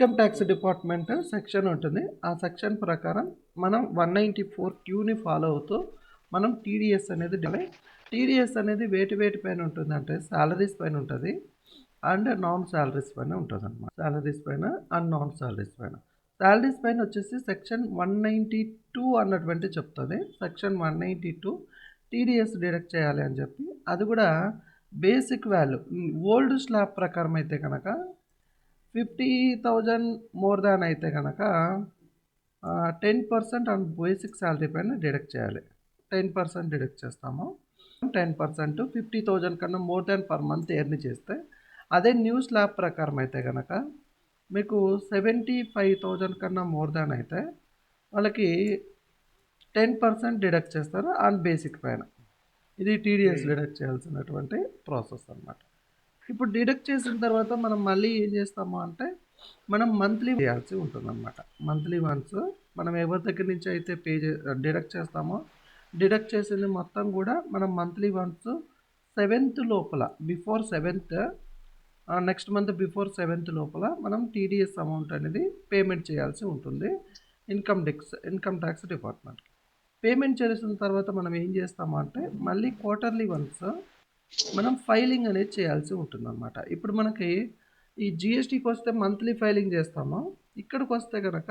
Income tax department section ఉంటుంది. ఆ section ప్రకారం మనం 194 క్యూని ఫాలో అవుతూ మనం టీడీఎస్ అనేది టీడీఎస్ అనేది వేటి పైన ఉంటుందంటే సాలరీస్ పైన ఉంటుంది అండ్ నాన్ సాలరీస్ పైన ఉంటుంది అనమాట. సాలరీస్ పైన అండ్ నాన్ సాలరీస్ పైన. సాలరీస్ పైన వచ్చేసి సెక్షన్ 192 అన్నటువంటి చెప్తుంది. సెక్షన్ 192 టీడీఎస్ డిడక్ట్ చేయాలి అని చెప్పి, అది కూడా బేసిక్ వాల్యూ ఓల్డ్ స్లాబ్ ప్రకారం అయితే కనుక 50,000 మోర్ దాన్ అయితే కనుక 10% ఆన్ బేసిక్ శాలరీ పైన డిడక్ట్ చేయాలి. 10% డిడక్ట్ చేస్తాము. 10% 50,000 కన్నా more than per month earn చేస్తే, అదే న్యూ స్లాబ్ ప్రకారం అయితే కనుక మీకు 75,000 కన్నా మోర్ దాన్ అయితే వాళ్ళకి 10% డిడక్ట్ చేస్తారు ఆన్ బేసిక్ పైన. ఇది టీడీఎస్ డిడక్ట్ చేయాల్సినటువంటి ప్రాసెస్ అన్నమాట. ఇప్పుడు డిడక్ట్ చేసిన తర్వాత మనం మళ్ళీ ఏం చేస్తాము అంటే మనం మంత్లీ చేయాల్సి ఉంటుందన్నమాట. మంత్లీ వన్స్ మనం ఎవరి దగ్గర నుంచి అయితే డిడక్ట్ చేస్తామో డిడక్ట్ చేసింది మొత్తం కూడా మనం మంత్లీ వన్స్ 7th లోపల before 7th next month before 7th లోపల మనం టీడీఎస్ అమౌంట్ అనేది పేమెంట్ చేయాల్సి ఉంటుంది ఇన్కమ్ ట్యాక్స్ డిపార్ట్మెంట్కి. పేమెంట్ చేసిన తర్వాత మనం ఏం చేస్తాము అంటే మళ్ళీ క్వార్టర్లీ వన్స్ మనం ఫైలింగ్ అనేది చేయాల్సి ఉంటుందన్నమాట. ఇప్పుడు మనకి ఈ జిఎస్టీకి వస్తే మంత్లీ ఫైలింగ్ చేస్తాము. ఇక్కడికి వస్తే కనుక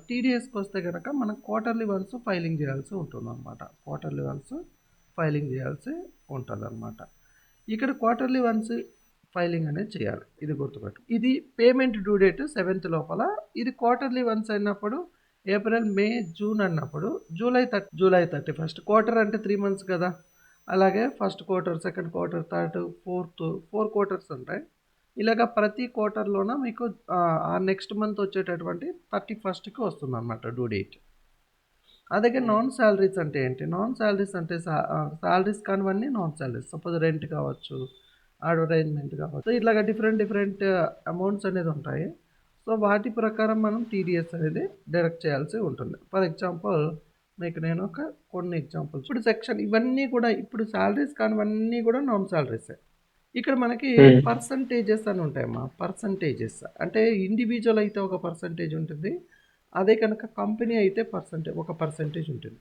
టీడీఎస్కి వస్తే కనుక మనం క్వార్టర్లీ వన్స్ ఫైలింగ్ చేయాల్సి ఉంటుందన్నమాట. క్వార్టర్లీ వన్స్ ఫైలింగ్ చేయాల్సి ఉంటుందన్నమాట. ఇక్కడ క్వార్టర్లీ వన్స్ ఫైలింగ్ అనేది చేయాలి. ఇది గుర్తుపెట్టు. ఇది పేమెంట్ డ్యూ డేట్ 7th లోపల. ఇది క్వార్టర్లీ వన్స్ అయినప్పుడు ఏప్రిల్, మే, జూన్ అన్నప్పుడు జూలై 31 క్వార్టర్ అంటే 3 months కదా. అలాగే first quarter, second quarter, third, fourth 4 quarters ఉంటాయి. ఇలాగ ప్రతి క్వార్టర్లోన మీకు ఆ నెక్స్ట్ మంత్ వచ్చేటటువంటి 31st వస్తుంది అనమాట డ్యూ డేట్. అలాగే నాన్ శాలరీస్ అంటే ఏంటి? నాన్ శాలరీస్ అంటే శాలరీస్ కానివన్నీ నాన్ శాలరీస్. సపోజ్ రెంట్ కావచ్చు, అడ్వర్టైజ్మెంట్ కావచ్చు, ఇట్లాగ డిఫరెంట్ అమౌంట్స్ అనేది ఉంటాయి. సో వాటి ప్రకారం మనం టీడీఎస్ అనేది డిడక్ట్ చేయాల్సి ఉంటుంది. ఫర్ ఎగ్జాంపుల్ మీకు నేను కొన్ని ఎగ్జాంపుల్స్ ఇప్పుడు సెక్షన్ ఇవన్నీ కూడా ఇప్పుడు శాలరీస్ కానివన్నీ కూడా నాన్ శాలరీసే. ఇక్కడ మనకి పర్సంటేజెస్ అని ఉంటాయమ్మా. పర్సంటేజెస్ అంటే ఇండివిజువల్ అయితే ఒక పర్సంటేజ్ ఉంటుంది, అదే కనుక కంపెనీ అయితే ఒక పర్సంటేజ్ ఉంటుంది.